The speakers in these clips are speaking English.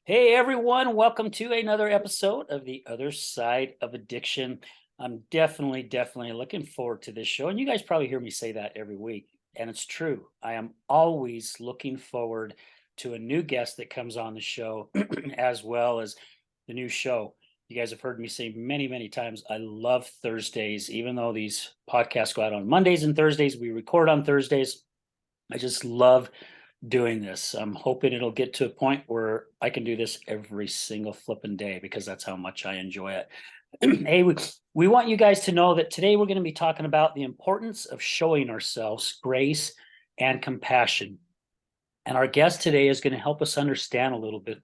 Hey everyone, welcome to another episode of The Other Side of Addiction. I'm definitely looking forward to this show. And you guys probably hear me say that every week. And it's true. I am always looking forward to a new guest that comes on the show, as well as the new show. You guys have heard me say many times, I love Thursdays, even though these podcasts go out on Mondays and Thursdays, we record on Thursdays. I just love doing this. I'm hoping it'll get to a point where I can do this every single flipping day because that's how much I enjoy it. Hey, we want you guys to know that today we're going to be talking about the importance of showing ourselves grace and compassion. And our guest today is going to help us understand a little bit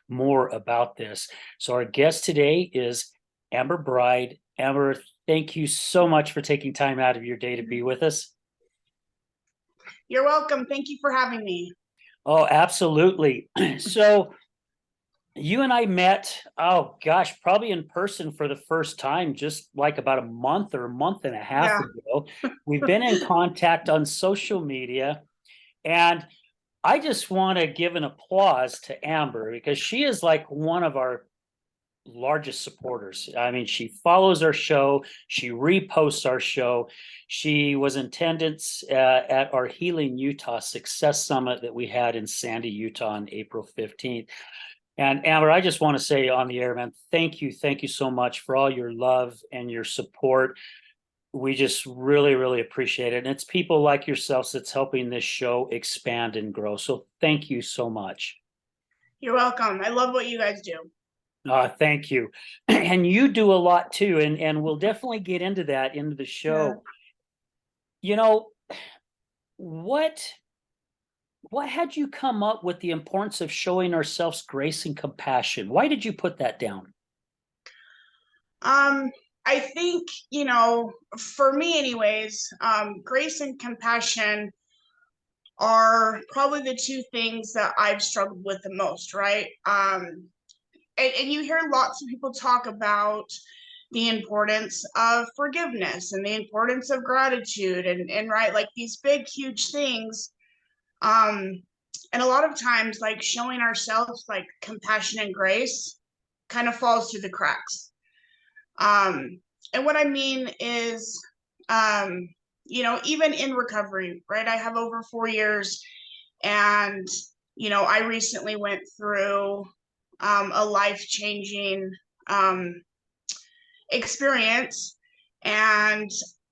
more about this. So, our guest today is Amber Bride. Amber, thank you so much for taking time out of your day to be with us. You're welcome. Thank you for having me. Oh, absolutely. So, you and I met, oh gosh, probably in person for the first time just like about a month or a month and a half Yeah. ago. We've been in contact on social media, and I just want to give an applause to Amber because she is like one of our largest supporters. I mean, she follows our show, she reposts our show. She was in attendance at our Healing Utah Success Summit that we had in Sandy, Utah on April 15th. And Amber, I just want to say on the air, man, thank you so much for all your love and your support. We just really appreciate it. And it's people like yourselves that's helping this show expand and grow. So thank you so much. You're welcome. I love what you guys do. Thank you. And you do a lot too. And we'll definitely get into that into the Yeah. show. You know, what what had you come up with the importance of showing ourselves grace and compassion? Why did you put that down? Um, I think, for me anyways, grace and compassion are probably the two things that I've struggled with the most, right? And you hear lots of people talk about the importance of forgiveness and the importance of gratitude and right, like these big, huge things. Um, and a lot of times, like showing ourselves like compassion and grace kind of falls through the cracks. And what I mean is, even in recovery, right? I have over 4 years, and I recently went through a life changing um, experience, and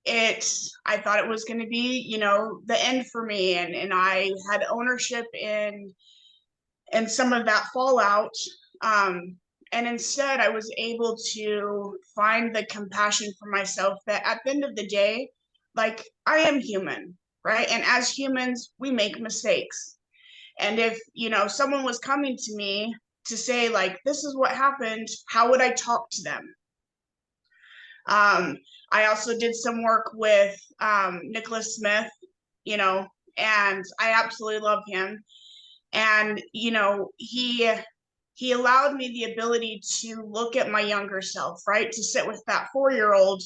I thought it was going to be, the end for me, and I had ownership in some of that fallout. Um, and instead, I was able to find the compassion for myself that at the end of the day, like I am human, right? And as humans, we make mistakes. And if, someone was coming to me to say, like, this is what happened, how would I talk to them? Um, I also did some work with Nicholas Smith, you know, and I absolutely love him. And he allowed me the ability to look at my younger self, right? To sit with that 4-year-old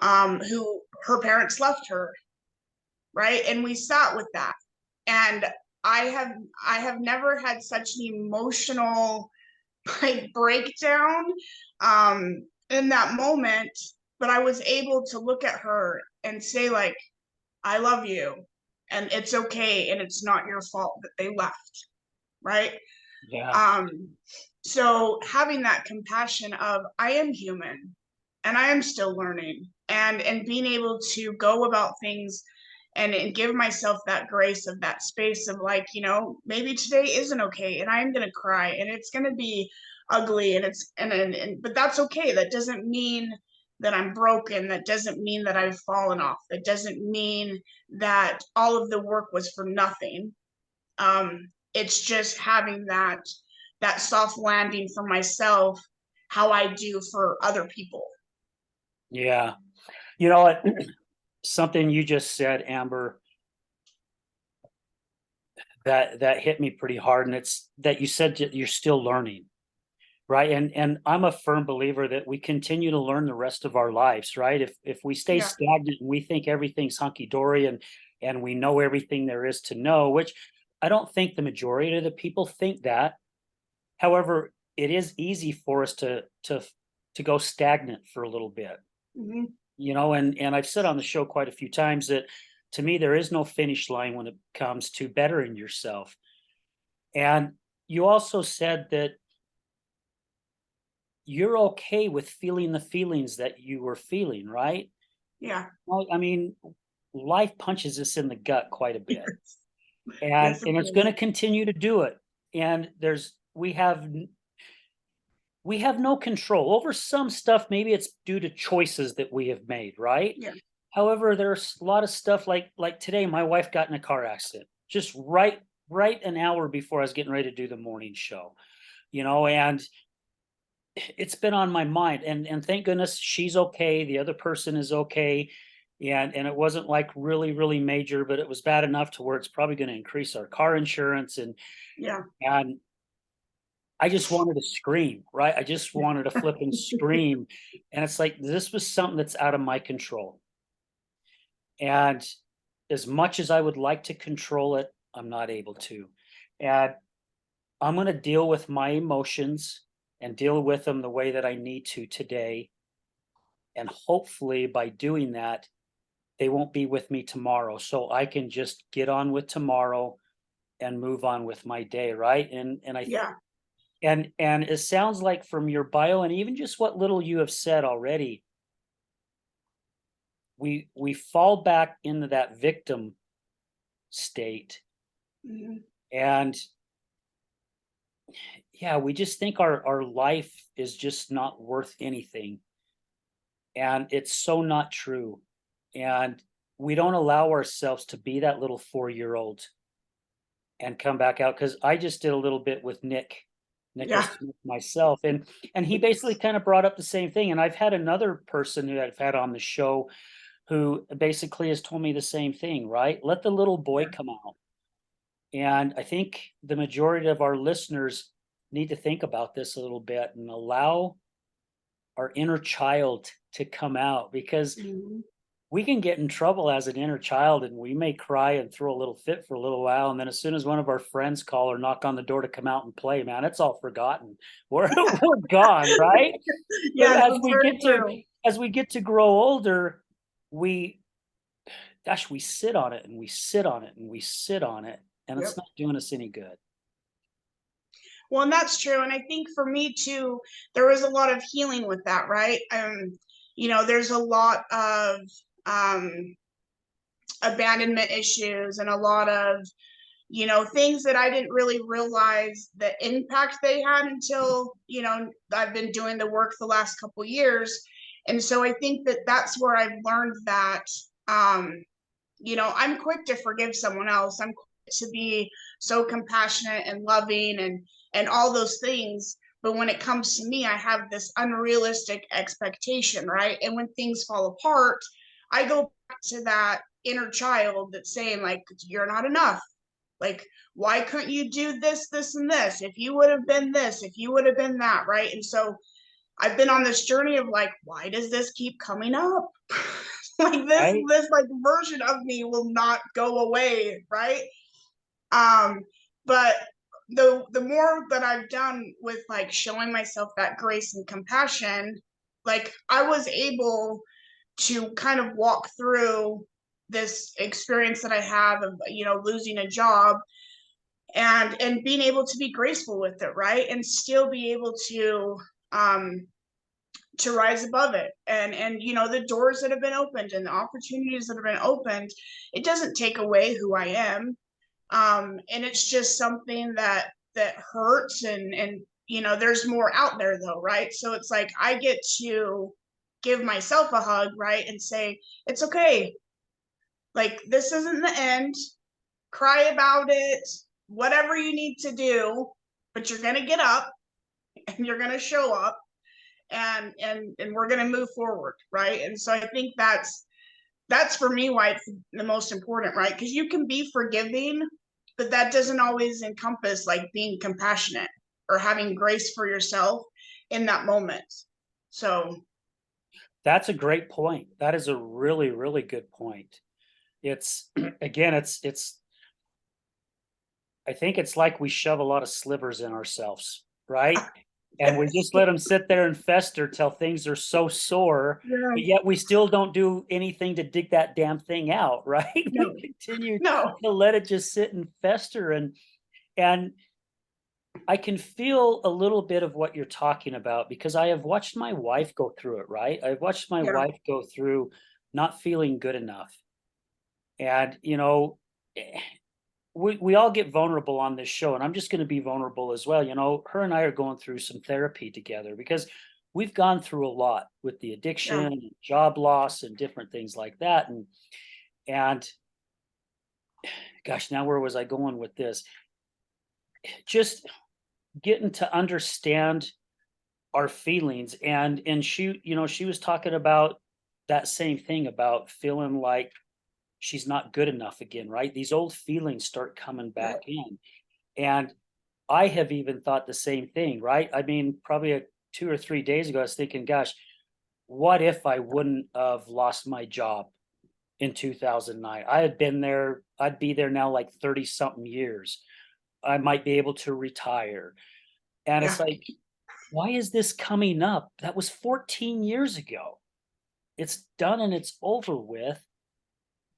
who her parents left her, right? And we sat with that. And I have I have never had such an emotional like breakdown in that moment, but I was able to look at her and say like, I love you, and it's okay, and it's not your fault that they left, right? Yeah. Um, so having that compassion of I am human and I am still learning, and being able to go about things and give myself that grace of that space of like, maybe today isn't okay and I'm gonna cry and it's gonna be ugly and it's and but that's okay. That doesn't mean that I'm broken. That doesn't mean that I've fallen off. That doesn't mean that all of the work was for nothing. It's just having that soft landing for myself, how I do for other people. Yeah. You know what? Something you just said, Amber, that hit me pretty hard. And it's that you said that you're still learning. Right. And I'm a firm believer that we continue to learn the rest of our lives, right? If we stay Yeah. stagnant and we think everything's hunky-dory and we know everything there is to know, which I don't think the majority of the people think that. However, it is easy for us to go stagnant for a little bit, Mhm. and I've said on the show quite a few times that to me there is no finish line when it comes to bettering yourself. And you also said that you're okay with feeling the feelings that you were feeling, right? Yeah. Well, I mean, life punches us in the gut quite a bit, and Yes, it and it's is. going to continue to do it. And we have no control over some stuff. Maybe it's due to choices that we have made, right? Yeah. However, there's a lot of stuff like today, my wife got in a car accident just right an hour before I was getting ready to do the morning show, and it's been on my mind. And thank goodness she's okay. The other person is okay. And it wasn't like really, really major, but it was bad enough to where it's probably going to increase our car insurance. Yeah. And I just wanted to scream, right? I just wanted to flip and scream. And it's like this was something that's out of my control. And as much as I would like to control it, I'm not able to. And I'm going to deal with my emotions and deal with them the way that I need to today. And hopefully, by doing that, they won't be with me tomorrow. So I can just get on with tomorrow and move on with my day, right? Yeah. And it sounds like from your bio and even just what little you have said already, we fall back into that victim state. Mhm. And yeah, we just think our life is just not worth anything. And it's so not true. And we don't allow ourselves to be that little 4-year-old and come back out, because I just did a little bit with Nicholas Yeah. Smith myself, and he basically kind of brought up the same thing. And I've had another person who I've had on the show who basically has told me the same thing, right? Let the little boy come out. And I think the majority of our listeners need to think about this a little bit and allow our inner child to come out, because Mhm. we can get in trouble as an inner child and we may cry and throw a little fit for a little while. And then as soon as one of our friends call or knock on the door to come out and play, man, it's all forgotten. We're gone, right? But Yes, that's very true. as we get to grow older, we gosh, we sit on it and we sit on it and we sit on it, and it's Yep. not doing us any good. Well, and that's true. And I think for me too, there was a lot of healing with that, right? There's a lot of um abandonment issues and a lot of, things that I didn't really realize the impact they had until, I've been doing the work the last couple years. And so I think that that's where I've learned that, um, I'm quick to forgive someone else. I'm quick to be so compassionate and loving and all those things. But when it comes to me, I have this unrealistic expectation, right? And when things fall apart, I go back to that inner child that's saying, like, you're not enough. Like, why couldn't you do this, this, and this? If you would have been this, if you would have been that, right? And so I've been on this journey of like, why does this keep coming up? Like Right? this like version of me will not go away, right? Um, but the more that I've done with like showing myself that grace and compassion, like I was able to kind of walk through this experience that I have of losing a job and being able to be graceful with it, right? And still be able um to rise above it. And the doors that have been opened and the opportunities that have been opened, it doesn't take away who I am. And it's just something that hurts and there's more out there though, right? So it's like I get to give myself a hug, right? And say, it's okay. Like this isn't the end. Cry about it, whatever you need to do, but you're gonna get up and you're gonna show up and we're gonna move forward, right? And so I think that's for me why it's the most important, right? Because you can be forgiving, but that doesn't always encompass like being compassionate or having grace for yourself in that moment. So That's a great point. That is a really, really good point. It's again, it's I think it's like we shove a lot of slivers in ourselves, right? And we just let them sit there and fester till things are so sore, Yeah. but yet we still don't do anything to dig that damn thing out, right? No. We continue No. to let it just sit and fester, and I can feel a little bit of what you're talking about because I have watched my wife go through it, right? I've watched my Yeah. wife go through not feeling good enough. And, eh, we all get vulnerable on this show, and I'm just going to be vulnerable as well. Her and I are going through some therapy together because we've gone through a lot with the Yeah. addiction and job loss and different things like that. And gosh, now where was I going with this? Just getting to understand our feelings, and she was talking about that same thing about feeling like she's not good enough again, right? These old feelings start coming Yeah. back in. And I have even thought the same thing, right? I mean, probably 2 or 3 days ago, I was thinking, gosh, what if I wouldn't have lost my job in 2009? I had been there, I'd be there now like 30 something years. I might be able to retire. And Yeah. it's like, why is this coming up? That was 14 years ago. It's done and it's over with.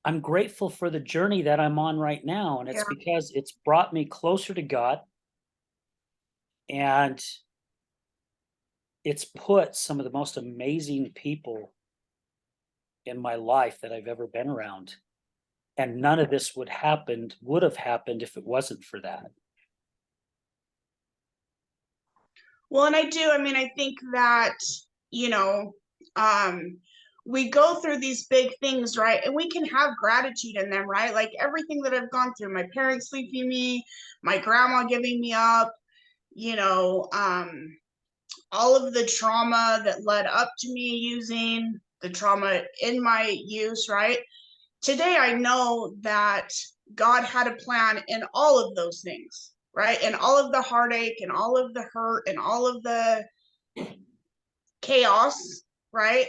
I'm grateful for the journey that I'm on right now. And it's Yeah. because it's brought me closer to God, and it's put some of the most amazing people in my life that I've ever been around. And none of this would have happened if it wasn't for that. Well, and I think that, you know, um, we go through these big things, right? And we can have gratitude in them, right? Like everything that I've gone through, my parents leaving me, my grandma giving me up, you know, all of the trauma that led up to me using, the trauma in my use, right? Today I know that God had a plan in all of those things, right? And all of the heartache and all of the hurt and all of the chaos, right?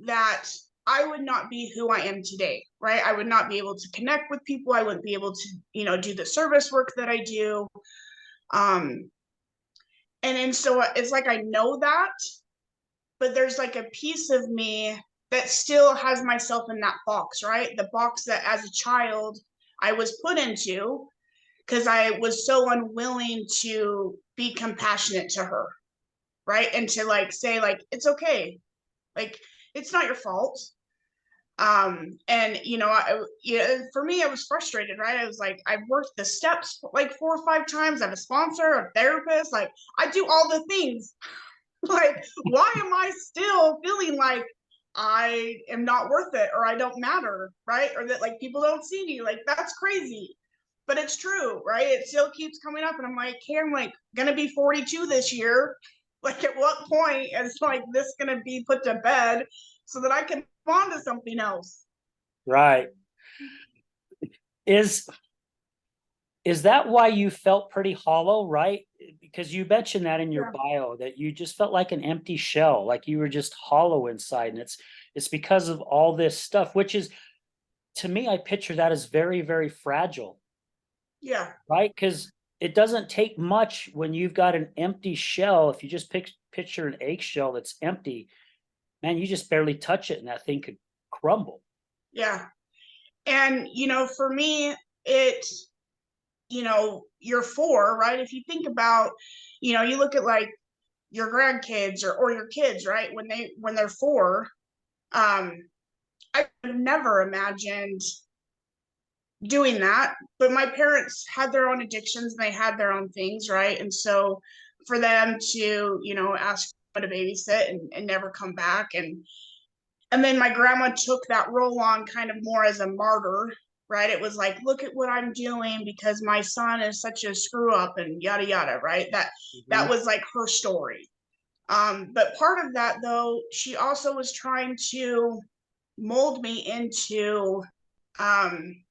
That I would not be who I am today, right? I would not be able to connect with people. I wouldn't be able to, do the service work that I do. Um, and so it's like I know that, but there's like a piece of me that still has myself in that box, right? The box that as a child I was put into because I was so unwilling to be compassionate to her, right? And to like say like it's okay, like it's not your fault. And for me I was frustrated, right? I was like, I've worked the steps like 4 or 5 times. I have a sponsor, a therapist, like I do all the things. Like, why am I still feeling like I am not worth it or I don't matter, right? Or that like people don't see me? Like, that's crazy. But it's true, right? It still keeps coming up. And I'm like, hey, I'm like gonna be 42 this year. Like, at what point is like this gonna be put to bed so that I can move on to something else? Right. Is is that why you felt pretty hollow, right? Because you mentioned that in your Yeah. bio that you just felt like an empty shell, like you were just hollow inside. And it's because of all this stuff, which is, to me, I picture that as very, very fragile, Yeah. right? Because it doesn't take much when you've got an empty shell. If you just picture an eggshell that's empty, man, you just barely touch it and that thing could crumble. Yeah. And for me, it you're four, right? If you think about, you look at like your grandkids or your kids, right? When they're four, um, I never imagined doing that. But my parents had their own addictions and they had their own things, right? And so for them to, ask to babysit and never come back, and then my grandma took that role on kind of more as a martyr, right? It was like, look at what I'm doing because my son is such a screw up and yada yada, right? That Mhm. was like her story. But part of that though, she also was trying to mold me into um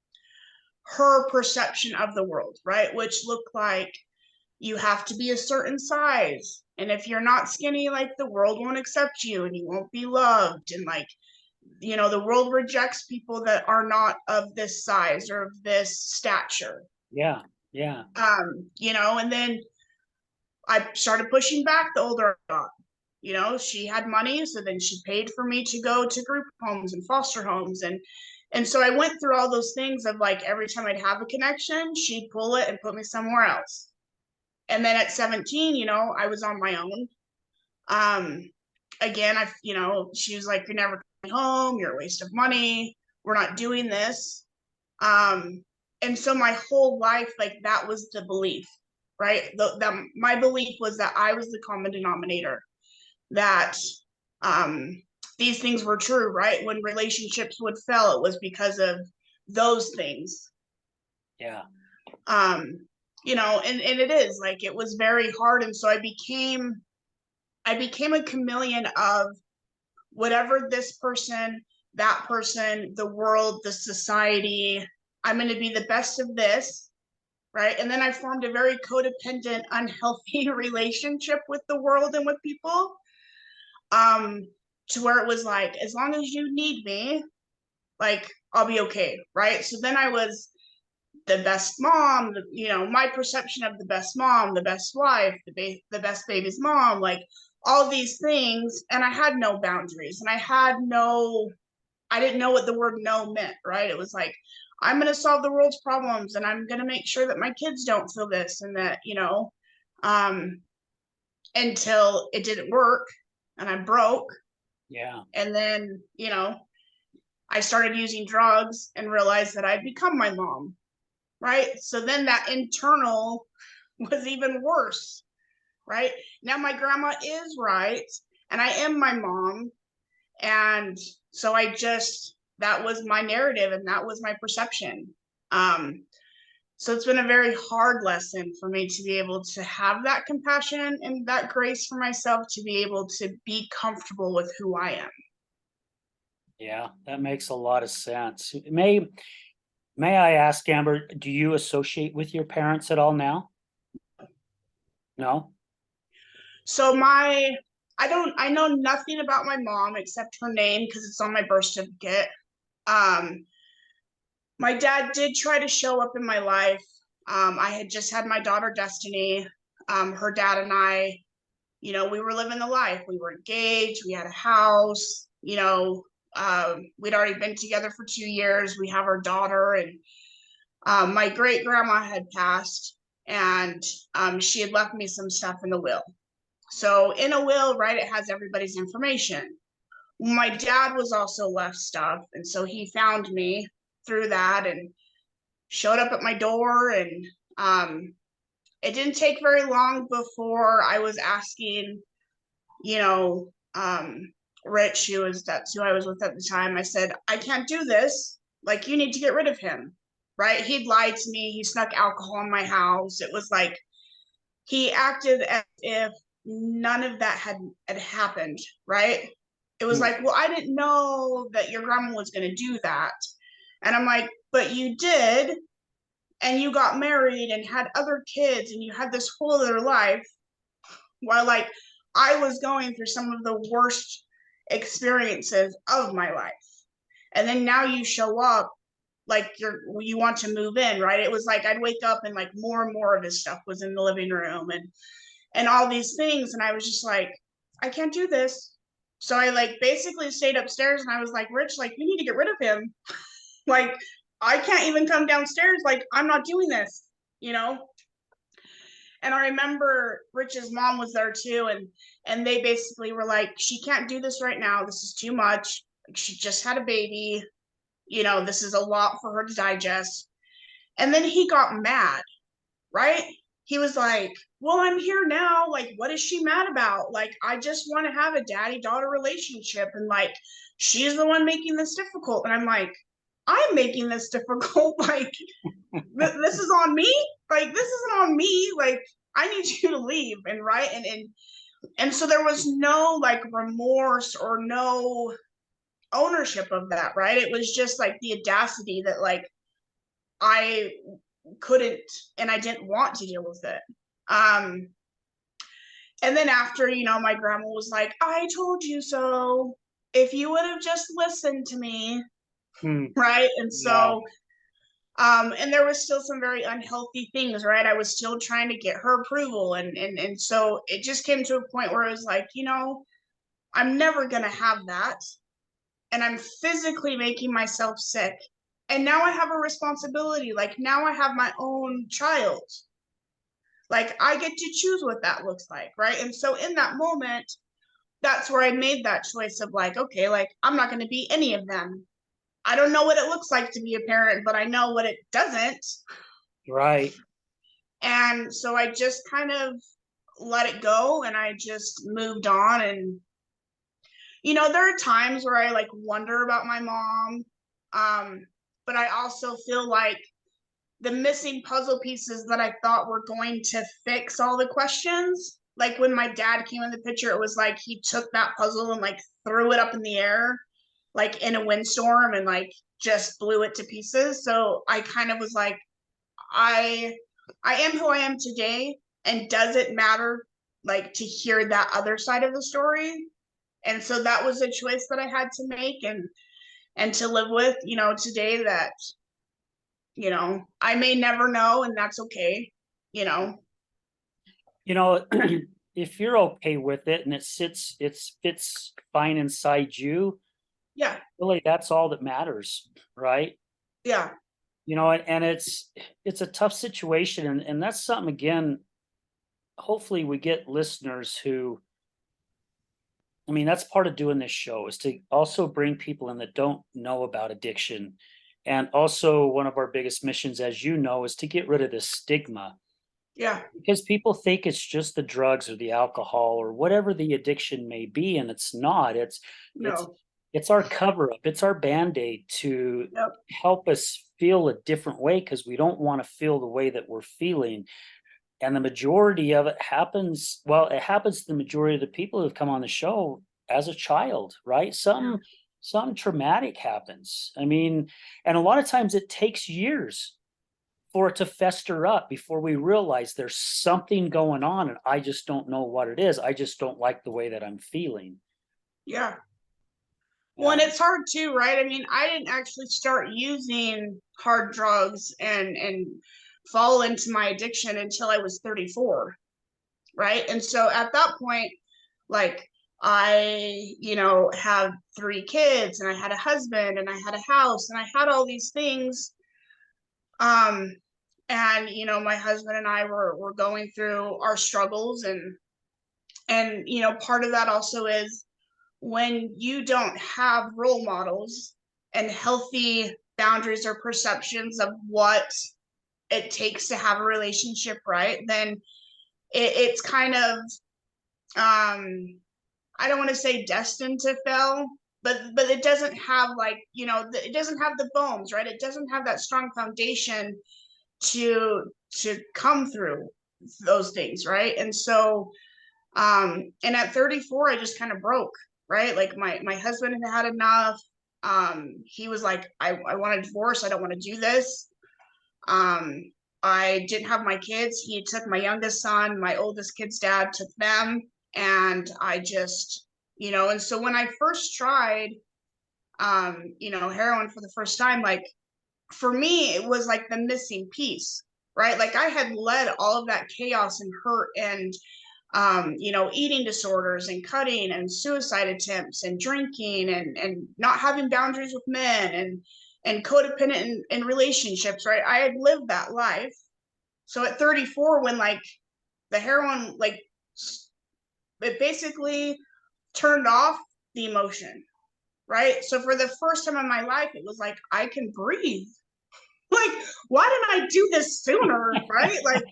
her perception of the world, right? Which looked like you have to be a certain size. And if you're not skinny, like the world won't accept you and you won't be loved. And like, the world rejects people that are not of this size or of this stature. Yeah, yeah. And then I started pushing back the older I got. You know, she had money, so then she paid for me to go to group homes and foster homes, and so I went through all those things of like every time I'd have a connection, she'd pull it and put me somewhere else. And then at 17, you know, I was on my own. Um, Again, you know, she was like, "You're never coming home. You're a waste of money. We're not doing this." Um, and so my whole life, like that was the belief, right? My belief was that I was the common denominator, that um, these things were true, right? When relationships would fail, it was because of those things. Yeah. Um, you know, and it is like it was very hard. And so I became a chameleon of whatever this person, that person, the world, the society. I'm going to be the best of this, right? And then I formed a very codependent, unhealthy relationship with the world and with people, um, to where it was like, as long as you need me, like I'll be okay, right? So then I was the best mom, you know, my perception of the best mom, the best wife, the best baby's mom, like all these things. And I had no boundaries, and I didn't know what the word no meant, right? It was like, I'm going to solve the world's problems, and I'm going to make sure that my kids don't feel this and that, you know, um, until it didn't work and I broke. Yeah. And then, you know, I started using drugs and realized that I'd become my mom, right? So then that internal was even worse, right? Now my grandma is right, and I am my mom. And so that was my narrative and that was my perception. Um, so it's been a very hard lesson for me to be able to have that compassion and that grace for myself, to be able to be comfortable with who I am. Yeah. That makes a lot of sense. May I ask, Amber, do you associate with your parents at all now? No? So I know nothing about my mom except her name because it's on my birth certificate. Um, my dad did try to show up in my life. I had just had my daughter Destiny. Her dad and I, you know, we were living the life. We were engaged. We had a house. You know, we'd already been together for 2 years. We have our daughter, and my great grandma had passed, and she had left me some stuff in the will. So in a will, right, it has everybody's information. My dad was also left stuff, and so he found me through that and showed up at my door. And it didn't take very long before I was asking, you know, Rich, that's who I was with at the time. I said, I can't do this. Like, you need to get rid of him, right? He'd lied to me. He snuck alcohol in my house. It was like he acted as if none of that had happened, right? It was Hmm. like, well, I didn't know that your grandma was going to do that. And I'm like, but you did, and you got married and had other kids, and you had this whole other life, while like I was going through some of the worst experiences of my life. And then now you show up like you want to move in, right? It was like I'd wake up and like more and more of his stuff was in the living room, and all these things, and I was just like, I can't do this. So I like basically stayed upstairs, and I was like, Rich, like you need to get rid of him. Like I can't even come downstairs. Like I'm not doing this, you know? And I remember Rich's mom was there too, and they basically were like, she can't do this right now. This is too much. Like, she just had a baby. You know, this is a lot for her to digest. And then he got mad, right? He was like, well, I'm here now. Like, what is she mad about? Like, I just want to have a daddy-daughter relationship. And like, she's the one making this difficult. And I'm like, I'm making this difficult. Like, this is on me. Like, this isn't on me. Like, I need you to leave. And right. And so there was no like remorse or no ownership of that, right? It was just like the audacity that like I couldn't and I didn't want to deal with it. Um, and then after, you know, my grandma was like, I told you so. If you would have just listened to me, Hmm. right? And Yeah. so And there was still some very unhealthy things, right? I was still trying to get her approval. And so it just came to a point where it was like, I'm never going to have that. And I'm physically making myself sick. And now I have a responsibility. Like now I have my own child. Like I get to choose what that looks like, right? And so in that moment, that's where I made that choice of like, okay, like I'm not going to be any of them. I don't know what it looks like to be a parent, but I know what it doesn't. Right. And so I just kind of let it go and I just moved on. And, there are times where I like wonder about my mom. But I also feel like the missing puzzle pieces that I thought were going to fix all the questions. Like when my dad came in the picture, it was like he took that puzzle and like threw it up in the air, like in a windstorm, and like just blew it to pieces. So I kind of was like, I I am who I am today, and does it matter like to hear that other side of the story? And so that was a choice that I had to make and to live with, today that I may never know, and that's okay, you know. You know, if you're okay with it and it fits fine inside you, Yeah, really that's all that matters, right? yeah, And it's a tough situation, and that's something again, hopefully we get listeners who, I mean, that's part of doing this show is to also bring people in that don't know about addiction. And also one of our biggest missions, as you know, is to get rid of this stigma yeah. because people think it's just the drugs or the alcohol or whatever the addiction may be, and it's not. It's No. it's our cover up. It's our band-aid to Yep. help us feel a different way because we don't want to feel the way that we're feeling. And the majority of it happens, well, it happens to the majority of the people who've come on the show as a child, right? Yeah. Some traumatic happens. I mean, and a lot of times it takes years for it to fester up before we realize there's something going on and I just don't know what it is. I just don't like the way that I'm feeling. Yeah. Well, and Yeah. it's hard too, right? I mean, I didn't actually start using hard drugs and fall into my addiction until I was 34, right? And so at that point, like I, have 3 kids and I had a husband and I had a house and I had all these things. Um, and my husband and I were going through our struggles, and part of that also is when you don't have role models and healthy boundaries or perceptions of what it takes to have a relationship, right? Then it's kind of, I don't want to say destined to fail, but it doesn't have like, it doesn't have the bones, right? It doesn't have that strong foundation to come through those things, right? And so and at 34 I just kind of broke, right? Like my husband had enough. He was like, I want a divorce, I don't want to do this. um I didn't have my kids. He took my youngest son, my oldest kid's dad took them, and I just, and so when I first tried heroin for the first time, like for me it was like the missing piece, right? Like I had led all of that chaos and hurt and eating disorders and cutting and suicide attempts and drinking and not having boundaries with men and codependent in relationships, right? I had lived that life. So at 34, when like the heroin, like it basically turned off the emotion, right? So for the first time in my life, it was like, I can breathe. Like, why didn't I do this sooner, right? Like,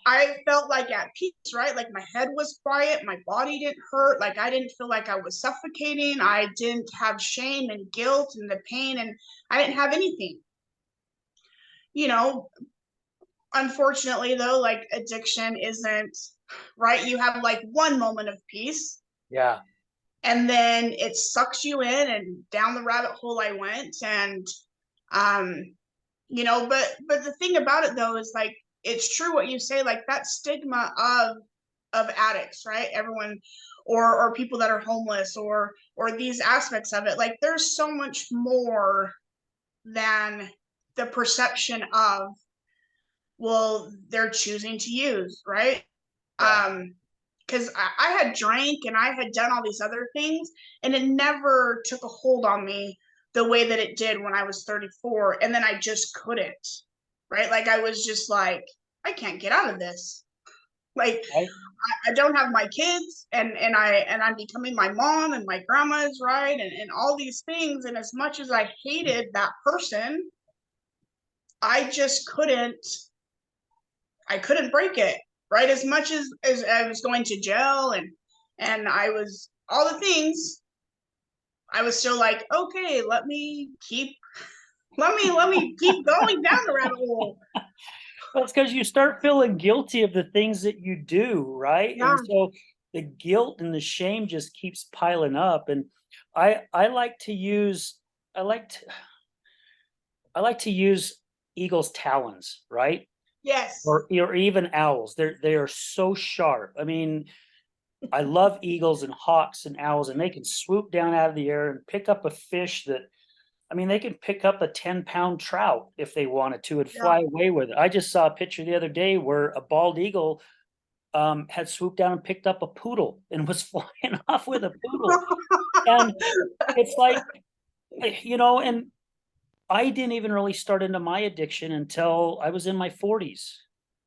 I felt like at peace, right? Like my head was quiet, my body didn't hurt, like I didn't feel like I was suffocating, I didn't have shame and guilt and the pain, and I didn't have anything. You know, Unfortunately though, like addiction isn't, right? You have like one moment of peace Yeah. and then it sucks you in, and down the rabbit hole I went. And um but the thing about it though is like it's true what you say, like that stigma of addicts, right? Everyone, or people that are homeless, or these aspects of it, like there's so much more than the perception of, well, they're choosing to use, right? Yeah. Because I had drank and I had done all these other things, and it never took a hold on me the way that it did when I was 34. And then I just couldn't, right? Like I was just like, I can't get out of this. Like Right. I don't have my kids, and I'm becoming my mom, and my grandma is right, and all these things. And as much as I hated that person, I just couldn't break it, right? As much as I was going to jail, and I was all the things, I was still like, okay, let me keep going down the rabbit hole. Well, it's because you start feeling guilty of the things that you do, right? Yeah. And so the guilt and the shame just keeps piling up. And I like to use I like to I like to use eagle's talons, right? Yes. Or even owls. They are so sharp. I mean, I love eagles and hawks and owls, and they can swoop down out of the air and pick up a fish that, I mean, they can pick up a 10-pound trout if they wanted to and Yeah. fly away with it. I just saw a picture the other day where a bald eagle had swooped down and picked up a poodle and was flying off with a poodle. And it's like, and I didn't even really start into my addiction until I was in my 40s,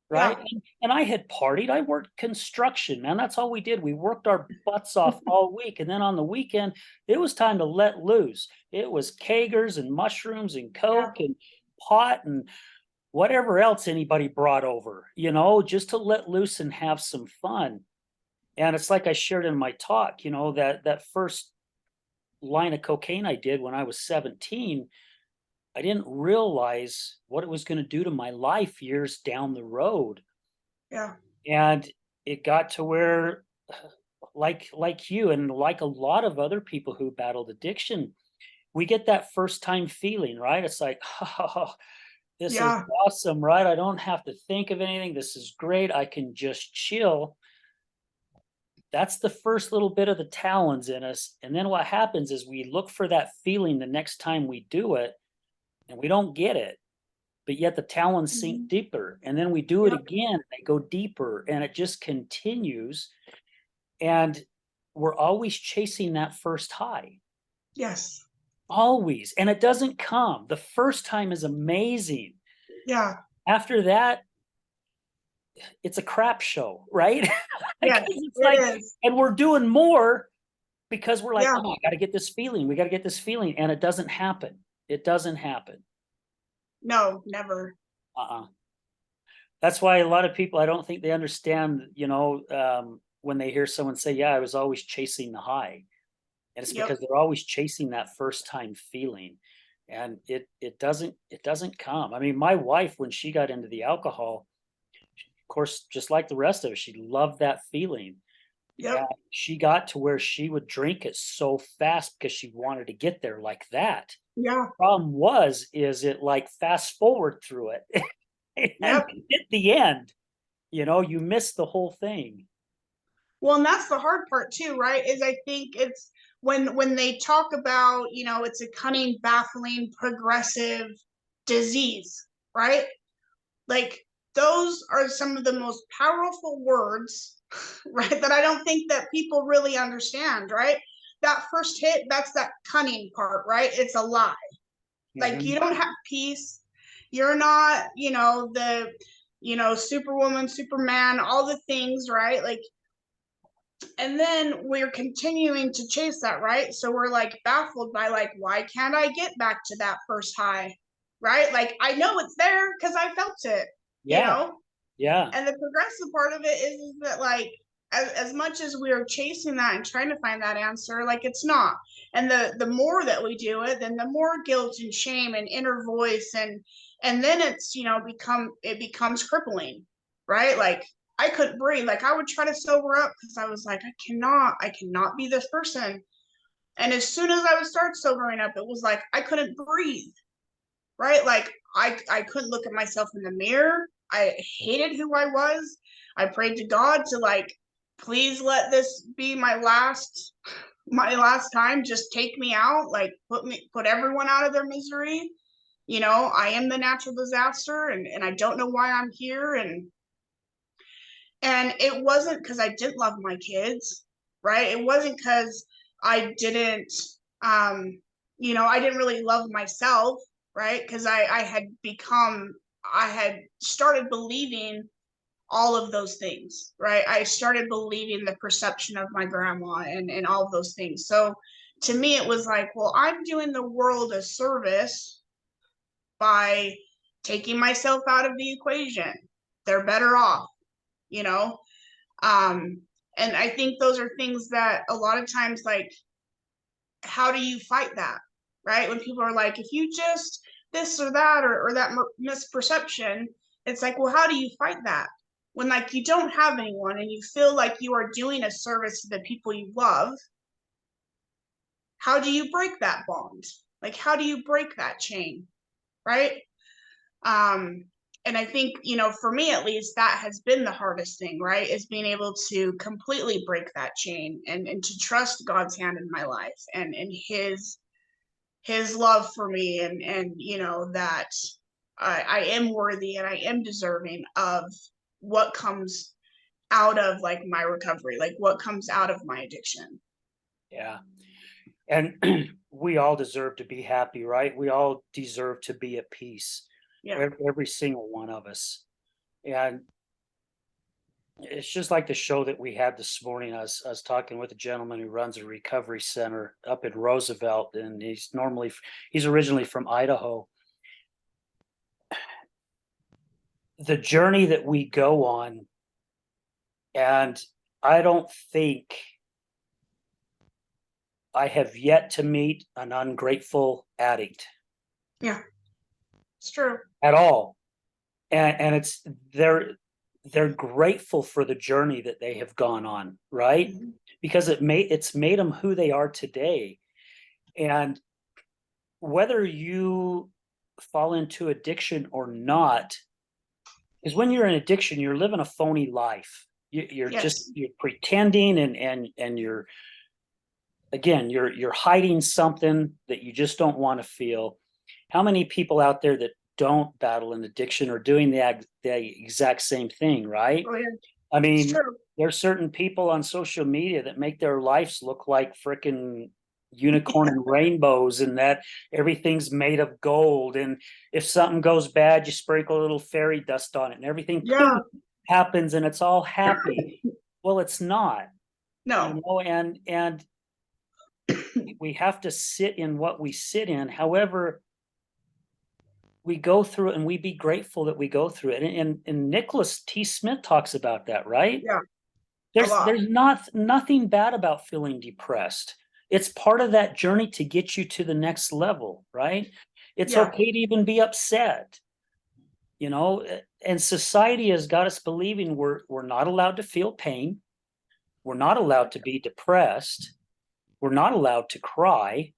right? Yeah. And I had partied. I worked construction, man. That's all we did. We worked our butts off all week. And then on the weekend, it was time to let loose. It was kegers and mushrooms and Yeah. coke and pot and whatever else anybody brought over, just to let loose and have some fun. And it's like I shared in my talk, that first line of cocaine I did when I was 17, I didn't realize what it was going to do to my life years down the road. Yeah. And it got to where, like you and like a lot of other people who battled addiction, we get that first time feeling, right? It's like, oh, this is Yeah. awesome, right? I don't have to think of anything. This is great. I can just chill. That's the first little bit of the talons in us. And then what happens is we look for that feeling the next time we do it, and we don't get it. But yet the talons sink Mhm. deeper. And then we do it Yep. again, they go deeper, and it just continues. And we're always chasing that first high. Yes. Always. And it doesn't come. The first time is amazing. Yeah. After that, it's a crap show, right? Because Yes, it's like, it is. and we're doing more because we're like, Yeah. oh, I got to get this feeling. We got to get this feeling. And it doesn't happen. It doesn't happen. No, never. Uh-uh. That's why a lot of people, I don't think they understand, when they hear someone say, yeah, I was always chasing the high. And it's Yep. because they're always chasing that first time feeling. And it doesn't come. I mean, my wife, when she got into the alcohol, of course, just like the rest of us, she loved that feeling. And Yep. she got to where she would drink it so fast because she wanted to get there like that. Yeah. Problem is it like fast forward through it and Yep. hit the end, you miss the whole thing. Well, and that's the hard part too, right? Is I think it's when they talk about, it's a cunning, baffling, progressive disease, right? Like those are some of the most powerful words, right? That I don't think that people really understand, right? That first hit, that's that cunning part, right? It's a lie. Like Mhm. you don't have peace. You're not, superwoman, superman, all the things, right? Like, and then we're continuing to chase that, right? So we're like baffled by like, why can't I get back to that first high? Right? Like I know it's there because I felt it, you Yeah, know? yeah, And the progressive part of it is that like as much as we're chasing that and trying to find that answer, like it's not. And the more that we do it, then the more guilt and shame and inner voice, and then it's, it becomes crippling, right? Like I couldn't breathe. Like I would try to sober up because I was like, I cannot be this person. And as soon as I would start sobering up, it was like I couldn't breathe, right? Like I couldn't look at myself in the mirror. I hated who I was. I prayed to God to like, please let this be my last time. Just take me out, like put everyone out of their misery. I am the natural disaster, and I don't know why I'm here. And it wasn't because I didn't love my kids, right? It wasn't because I didn't, I didn't really love myself, right? Because I had started believing all of those things, right? I started believing the perception of my grandma and all of those things. So to me, it was like, well, I'm doing the world a service by taking myself out of the equation. They're better off, you know? Um, and I think those are things that a lot of times, like, how do you fight that, right? When people are like, if you just this or that, or that misperception, it's like, well, how do you fight that? When, like, you don't have anyone and you feel like you are doing a service to the people you love, how do you break that bond? Like, how do you break that chain, right? Um, and I think, for me at least, that has been the hardest thing, right? Is being able to completely break that chain and to trust God's hand in my life and his love for me and that I am worthy and I am deserving of what comes out of, like, my recovery, like what comes out of my addiction. Yeah. And we all deserve to be happy, right? We all deserve to be at peace. Yeah. Every single one of us. And it's just like the show that we had this morning. I was talking with a gentleman who runs a recovery center up in Roosevelt, and he's originally from Idaho. The journey that we go on, and I don't think I have yet to meet an ungrateful addict Yeah, it's true. at all. And it's they're grateful for the journey that they have gone on, right? Mhm. Because it's made them who they are today. And whether you fall into addiction or not, is when you're in addiction, you're living a phony life. Yes. You're pretending, and you're, again, you're hiding something that you just don't want to feel. How many people out there that don't battle an addiction are doing the exact same thing, right? Oh, yeah, I it's mean, true. there's certain people on social media that make their lives look like frickin' unicorn and rainbows, and that everything's made of gold. And if something goes bad, you sprinkle a little fairy dust on it, and everything poof Yeah. happens, and it's all happy. Well, it's not, No. and we have to sit in what we sit in. However, we go through it, and we be grateful that we go through it. And Nicholas T. Smith talks about that, right? Yeah, a There's lot. there's not nothing bad about feeling depressed. It's part of that journey to get you to the next level, right? It's Yeah. okay to even be upset, and society has got us believing we're not allowed to feel pain. We're not allowed to be depressed. We're not allowed to cry.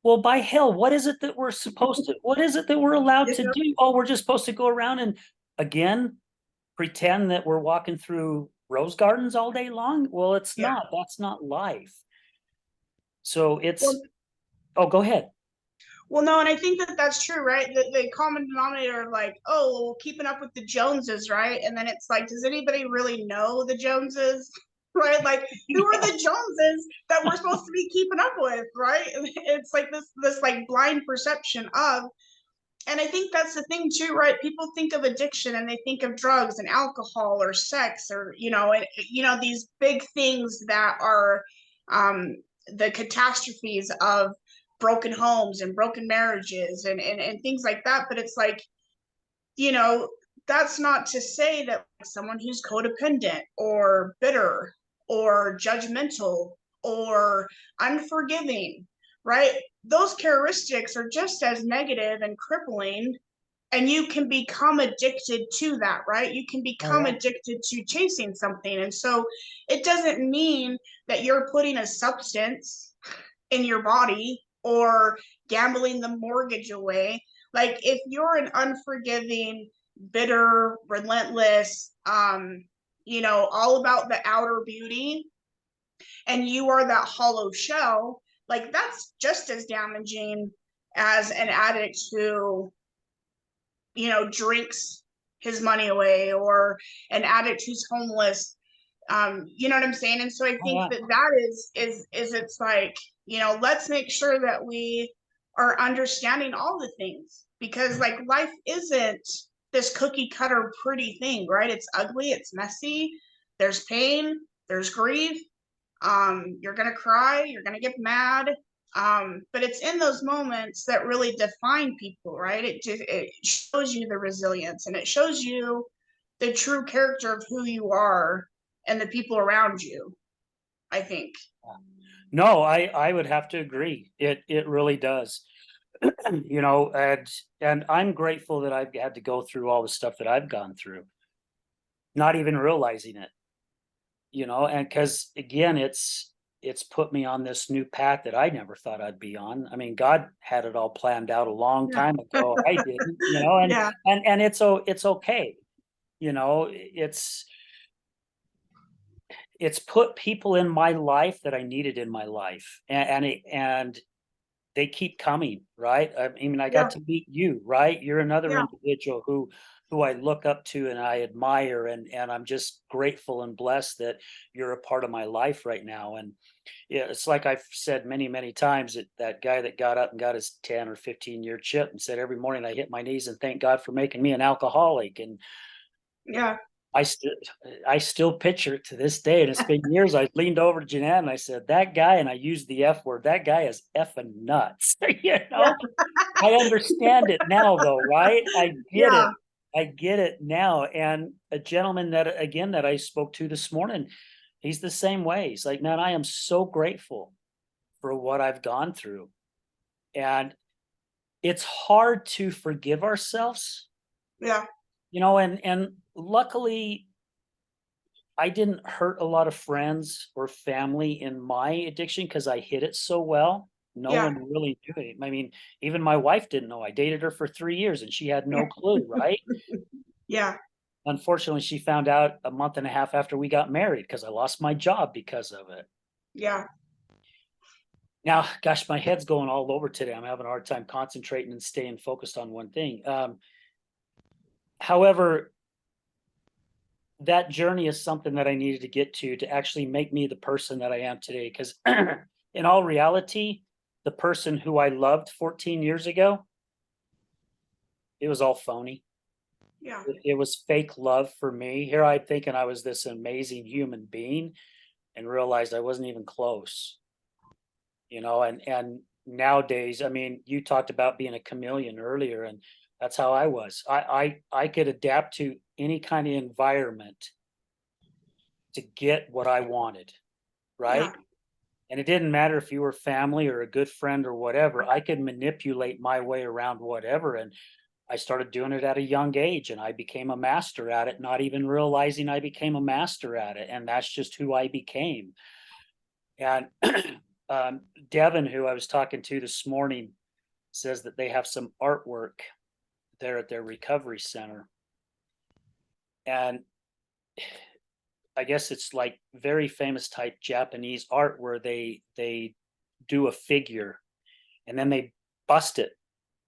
Well, by hell, what is it that we're allowed Yeah. to do? Oh, we're just supposed to go around and, again, pretend that we're walking through rose gardens all day long? Well, it's Yeah. not. That's not life. So Well, oh, go ahead. Well, no, and I think that that's true, right? The common denominator of, like, oh, well, keeping up with the Joneses, right? And then it's like, does anybody really know the Joneses, right? Like, who are the Joneses that we're supposed to be keeping up with, right? It's like this like blind perception of, and I think that's the thing too, right? People think of addiction and they think of drugs and alcohol or sex, or these big things that are um, the catastrophes of broken homes and broken marriages and things like that. But it's like, you know, that's not to say that someone who's codependent or bitter or judgmental or unforgiving, right? Those characteristics are just as negative and crippling, and you can become addicted to that, right? You can Oh become yeah. addicted to chasing something. And so it doesn't mean that you're putting a substance in your body or gambling the mortgage away. Like, if you're an unforgiving, bitter, relentless, all about the outer beauty, and you are that hollow shell, like, that's just as damaging as an addict who drinks his money away, or an addict who's homeless. You know what I'm saying? And so I Oh, think yeah. that is it's like, let's make sure that we are understanding all the things, because like life isn't this cookie cutter pretty thing, right? It's ugly, it's messy, there's pain, there's grief. You're gonna cry, you're gonna get mad. But it's in those moments that really define people, right? It shows you the resilience, and it shows you the true character of who you are and the people around you, I think. No, I would have to agree. It really does. And I'm grateful that I've had to go through all the stuff that I've gone through, not even realizing it, and because again, it's put me on this new path that I never thought I'd be on. I mean, God had it all planned out a long Yeah. time ago. I didn't, and Yeah. it's okay. It's put people in my life that I needed in my life, and they keep coming, right? I mean, I got Yeah. to meet you, right? You're another Yeah. individual who I look up to and I admire, and I'm just grateful and blessed that you're a part of my life right now. And yeah, it's like I've said many, many times, that guy that got up and got his 10 or 15-year chip and said, every morning I hit my knees and thank God for making me an alcoholic. And Yeah. I still I still picture it to this day, and it's been years. I leaned over to Jeanette and I said, "That guy," and I used the F word, "that guy is effing nuts." You Yeah. know? I understand it now though, right? I get Yeah. it. I get it now, and a gentleman that again, that I spoke to this morning, he's the same way. He's like, "Man, I am so grateful for what I've gone through." And it's hard to forgive ourselves, Yeah. and luckily I didn't hurt a lot of friends or family in my addiction because I hid it so well. No Yeah. one really knew it. I mean, even my wife didn't know. I dated her for 3 years and she had no clue, right? Yeah. Unfortunately, she found out a month and a half after we got married because I lost my job because of it. Yeah. Now, gosh, my head's going all over today. I'm having a hard time concentrating and staying focused on one thing. However, that journey is something that I needed to get to actually make me the person that I am today. Because in all reality, the person who I loved 14 years ago, it was all phony. Yeah. It was fake love for me. Here I thinking I was this amazing human being and realized I wasn't even close. And nowadays, I mean, you talked about being a chameleon earlier, and that's how I was. I could adapt to any kind of environment to get what I wanted, Yeah. right? And it didn't matter if you were family or a good friend or whatever. I could manipulate my way around whatever. And I started doing it at a young age and I became a master at it, not even realizing I became a master at it. And that's just who I became. And Devin, who I was talking to this morning, says that they have some artwork there at their recovery center. And I guess it's like very famous type Japanese art where they do a figure and then they bust it.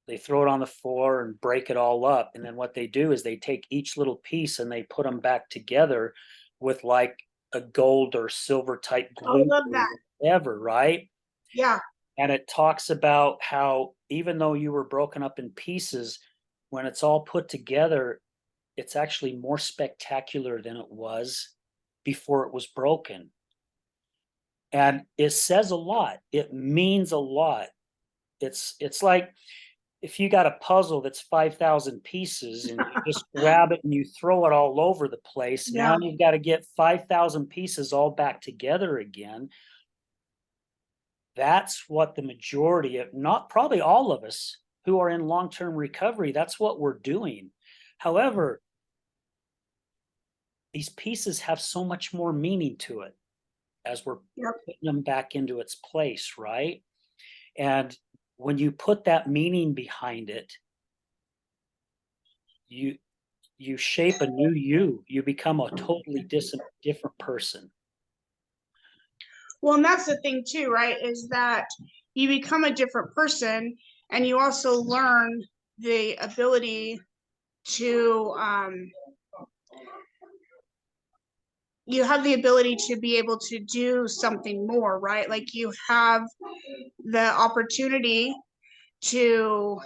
They throw it on the floor and break it all up. And then what they do is they take each little piece and they put them back together with like a gold or silver type I glue love or that. whatever, right? Yeah. And it talks about how even though you were broken up in pieces, when it's all put together, it's actually more spectacular than it was before it was broken. And it says a lot. It means a lot. It's like if you got a puzzle that's 5,000 pieces and you just grab it and you throw it all over the place, now Yeah. you've got to get 5,000 pieces all back together again. That's what the majority of, not probably all of us who are in long-term recovery, that's what we're doing. However, these pieces have so much more meaning to it as we're Yep. putting them back into its place, right? And when you put that meaning behind it, you you shape a new you. You become a totally different person. Well, and that's the thing too, right? Is that you become a different person, and you also learn the ability to you have the ability to be able to do something more, right? Like you have the opportunity to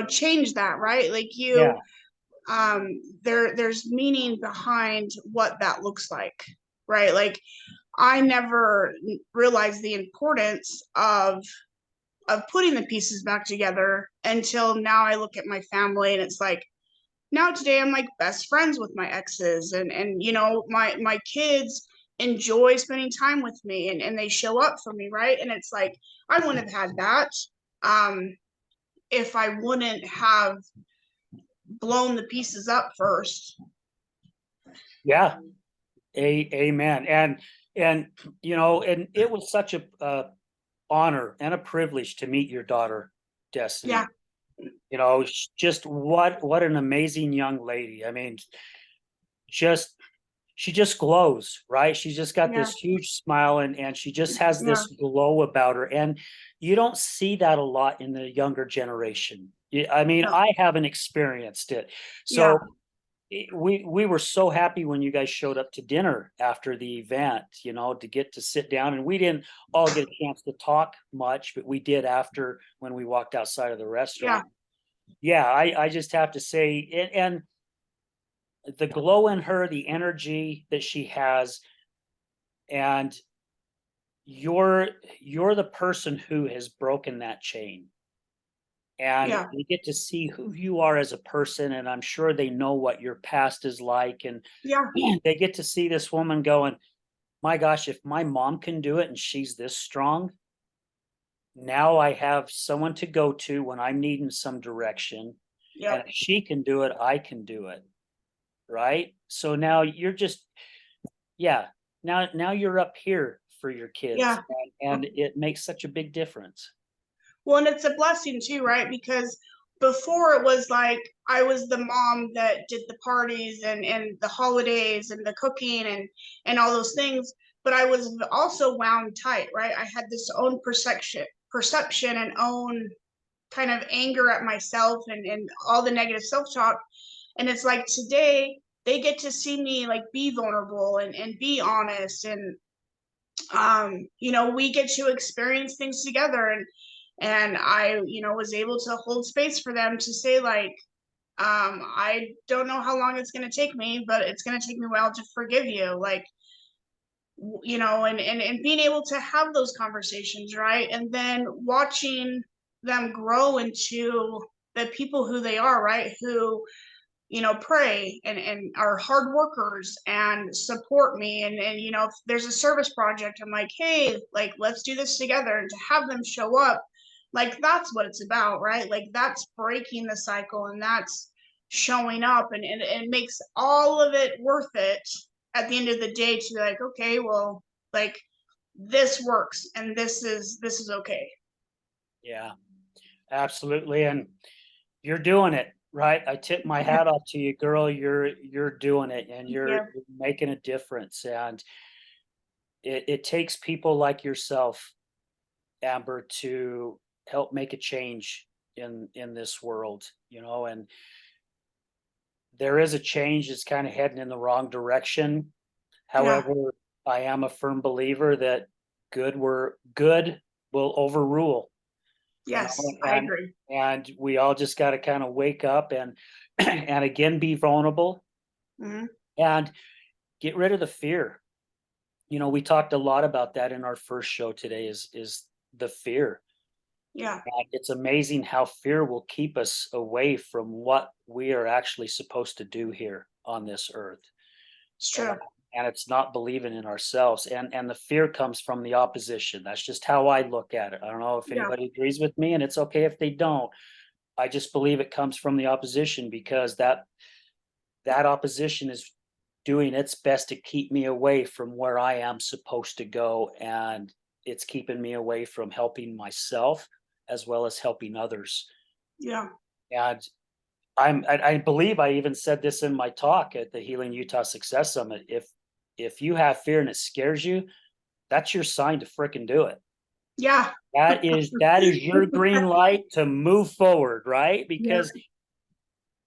change that, right? Like Yeah. there's meaning behind what that looks like, right? Like I never realized the importance of putting the pieces back together until now. I look at my family and it's like, now today I'm like best friends with my exes, and my kids enjoy spending time with me, and they show up for me, right? And it's like I wouldn't have had that um if I wouldn't have blown the pieces up first. Yeah. Amen. And and it was such a honor and a privilege to meet your daughter, Yeah, Destiny. Just what an amazing young lady. I mean, just she just glows, right? She's just got yeah, this huge smile, and she just has yeah, this glow about her. And you don't see that a lot in the younger generation. I mean, no, I haven't experienced it. yeah, So we were so happy when you guys showed up to dinner after the event, to get to sit down, and we didn't all get a chance to talk much, but we did after when we walked outside of the yeah, restaurant. Yeah, I just have to say, and the glow in her, the energy that she has, and you're the person who has broken that chain, and yeah, they get to see who you are as a person, and I'm sure they know what your past is like, and yeah, they get to see this woman going, my gosh, if my mom can do it and she's this strong, now I have someone to go to when I'm needing some direction. And yep, if she can do it, I can do it. Right. So now you're just, yeah, now you're up here for your kids. yeah. And it makes such a big difference. Well, and it's a blessing too, right? Because before it was like I was the mom that did the parties and the holidays and the cooking and all those things, but I was also wound tight, right? I had this own perception and own kind of anger at myself and all the negative self-talk. And it's like today they get to see me like be vulnerable and be honest, and we get to experience things together, and I was able to hold space for them to say like, I don't know how long it's going to take me, but it's going to take me a while to forgive you, like, and being able to have those conversations, right? And then watching them grow into the people who they are, right? Who pray and are hard workers and support me, and if there's a service project, I'm like, hey, like, let's do this together, and to have them show up, like, that's what it's about, right? Like, that's breaking the cycle, and that's showing up, and it makes all of it worth it at the end of the day to be like, okay, well, like, this works, and this is okay. Yeah, absolutely. And you're doing it right. I tip my hat off to you, girl. You're doing it, and Yeah, you're making a difference. And it takes people like yourself, Amber, to help make a change in this world, and there is a change that's kind of heading in the wrong direction. yeah, However, I am a firm believer that good will overrule, yes, I and agree. we all just got to kind of wake up and and again be vulnerable Hmm. and get rid of the fear. We talked a lot about that in our first show today, is the fear. Yeah, And it's amazing how fear will keep us away from what we are actually supposed to do here on this earth. it's And, true. and it's not believing in ourselves. And the fear comes from the opposition. That's just how I look at it. I don't know if Yeah, anybody agrees with me, and it's okay if they don't. I just believe it comes from the opposition because that opposition is doing its best to keep me away from where I am supposed to go, and it's keeping me away from helping myself as well as helping others. yeah. And I believe I even said this in my talk at the Healing Utah Success Summit. If you have fear and it scares you, that's your sign to frickin' do it. Yeah. That is your green light to move forward, right? Yeah. Because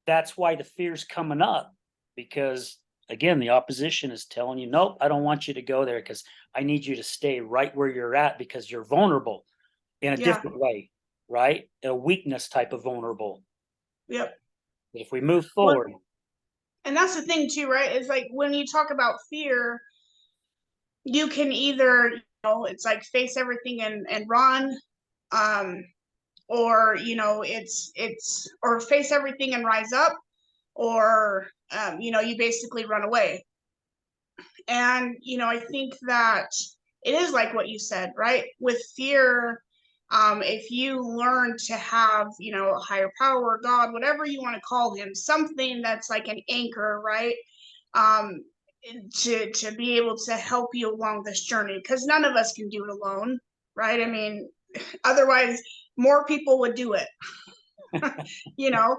that's why the fear's coming up, because again, the opposition is telling you, nope, I don't want you to go there because I need you to stay right where you're at because you're vulnerable in a Yeah. different way, right? A weakness type of vulnerable. Yep. But if we move Well, forward, and that's the thing too, right? Is like when you talk about fear, you can either, it's like face everything and run, um, or it's or face everything and rise up, or you basically run away. And I think that it is like what you said, right? With fear, if you learn to have, a higher power, God, whatever you want to call him, something that's like an anchor, right? Um, to be able to help you along this journey, because none of us can do it alone, right? I mean, otherwise more people would do it. you know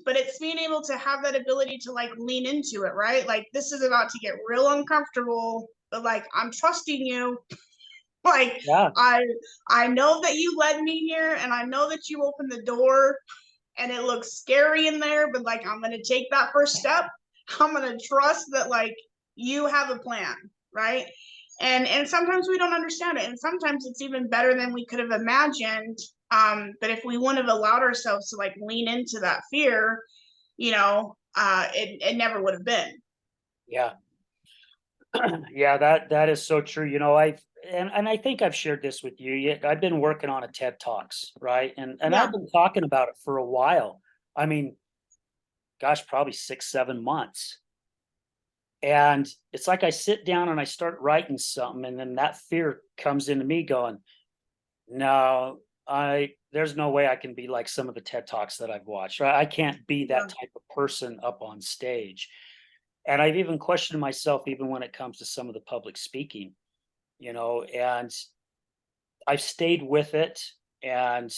but it's being able to have that ability to like lean into it, right? Like, this is about to get real uncomfortable, but like, I'm trusting you. Like, yeah, I know that you led me here, and I know that you opened the door, and it looks scary in there, but like, I'm gonna take that first step. I'm gonna trust that like you have a plan, right? And sometimes we don't understand it, and sometimes it's even better than we could have imagined. But if we wouldn't have allowed ourselves to like lean into that fear, it never would have been. yeah. Yeah, that is so true. And I think I've shared this with you. Yet I've been working on a TED Talks, right? And Yeah. I've been talking about it for a while. I mean, gosh, probably 6, 7 months. And it's like I sit down and I start writing something, and then that fear comes into me going, no, I there's no way I can be like some of the TED Talks that I've watched. Right? I can't be Yeah. that type of person up on stage. And I've even questioned myself even when it comes to some of the public speaking, and I've stayed with it. And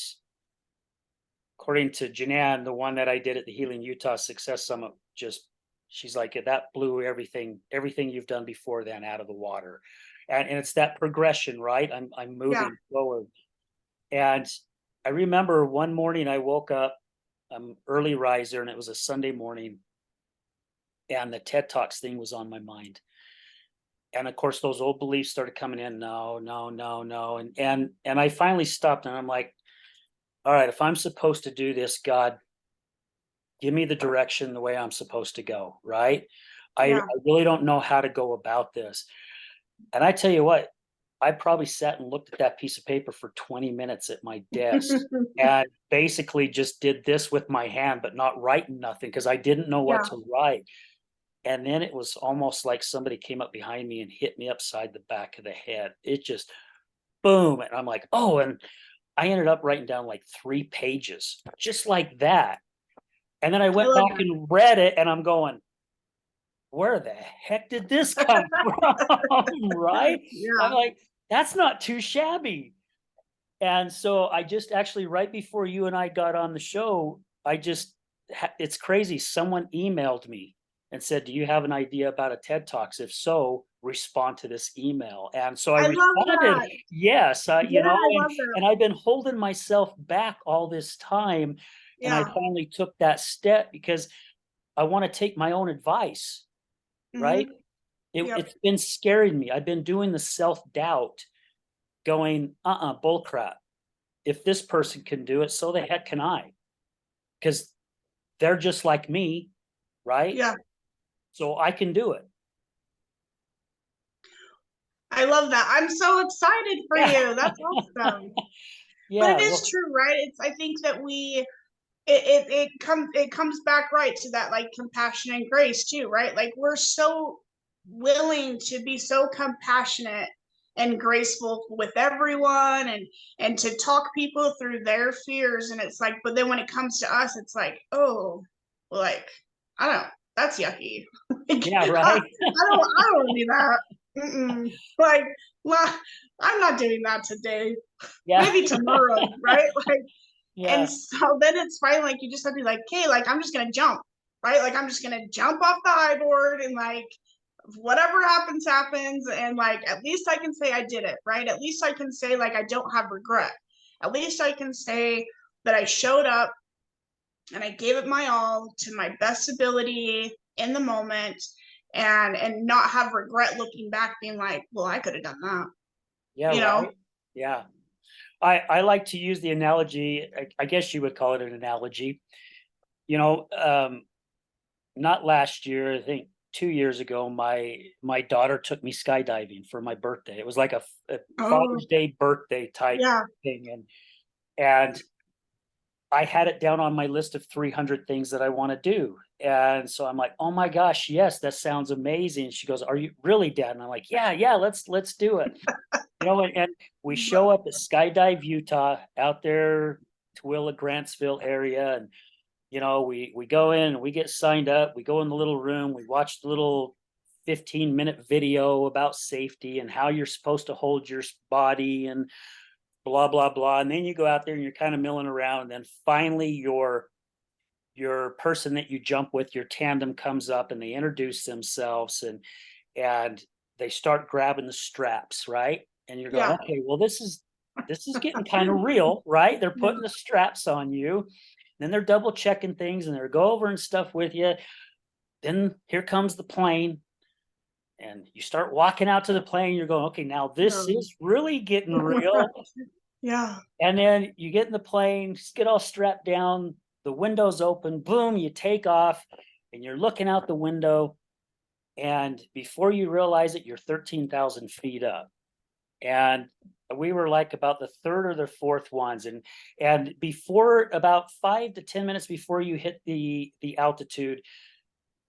according to Janan, the one that I did at the Healing Utah Success Summit, just she's like, that blew everything you've done before then out of the water. And it's that progression, right? I'm Yeah. moving forward. And I remember one morning I woke up, I'm early riser, and it was a Sunday morning, and the TED Talks thing was on my mind. And of course, those old beliefs started coming in. No, no, no, no, and I finally stopped, and I'm like, all right, if I'm supposed to do this, God, give me the direction the way I'm supposed to go. Right? I Yeah. really don't know how to go about this. And I tell you what, I probably sat and looked at that piece of paper for 20 minutes at my desk and basically just did this with my hand, but not writing nothing because I didn't know what Yeah. to write. And then it was almost like somebody came up behind me and hit me upside the back of the head. It just boom. And I'm like, oh, and I ended up writing down like 3 pages just like that. And then I I went love back that. and read it and I'm going, where the heck did this come from? Right? I'm Yeah. like, that's not too shabby. And so I just actually, right before you and I got on the show, it's crazy. Someone emailed me and said, do you have an idea about a TED Talks? If so, respond to this email. And so I I love responded, that. yes, Yeah, I and, love that. and I've been holding myself back all this time. And I Yeah. finally took that step because I want to take my own advice, right? Hmm. Yep. It's been scaring me. I've been doing the self-doubt going, bull crap. If this person can do it, so the heck can I, because they're just like me, right? Yeah. So I can do it. I love that. I'm so excited for Yeah. you. That's awesome. But it Yeah. is Well, true, right? I think that it comes back right to that like compassion and grace too, right? Like, we're so willing to be so compassionate and graceful with everyone, and to talk people through their fears, and it's like, but then when it comes to us, it's like, oh, like, I don't, that's yucky. Like, yeah, I right. don't do that. Mm-mm. Like, well, I'm not doing that today. Yeah. Maybe tomorrow, right? Like, and Yeah. so then it's fine. Like, you just have to be like, okay, like, I'm just gonna jump, right? Like, I'm just gonna jump off the high board, and like, whatever happens, happens. And like, at least I can say I did it, right? At least I can say like I don't have regret. At least I can say that I showed up, and I gave it my all to my best ability in the moment, and not have regret looking back being like, well, I could have done that, Yeah, you know? right. Yeah. I like to use the analogy, I guess you would call it an analogy. You know, not last year, I think 2 years ago, my daughter took me skydiving for my birthday. It was like a Oh, Father's Day birthday type yeah. thing, and I had it down on my list of 300 things that I wanna do, and so I'm like, "Oh my gosh, yes, that sounds amazing." She goes, "Are you really, Dad?" And I'm like, "Yeah, yeah, let's do it." You know, and we show up at Skydive, Utah, out there, Tooele, Grantsville area, and, you know, we go in and we get signed up, we go in the little room, we watch the little 15-minute video about safety and how you're supposed to hold your body and blah, blah, blah, and then you go out there and you're kinda milling around, and then finally your person that you jump with, your tandem comes up and they introduce themselves and they start grabbing the straps, right? And you're going, Yeah. okay, well, this is getting kind of real, right? They're Yeah. putting the straps on you, then they're double checking things and they're go over and stuff with you. Then here comes the plane, and you start walking out to the plane. You're going, okay, now this No. is really getting real. Yeah. And then you get in the plane, just get all strapped down, the window's open, boom, you take off, and you're looking out the window, and before you realize it, you're 13,000 feet up. And we were like about the third or the fourth ones, and before about 5 to 10 minutes before you hit the altitude,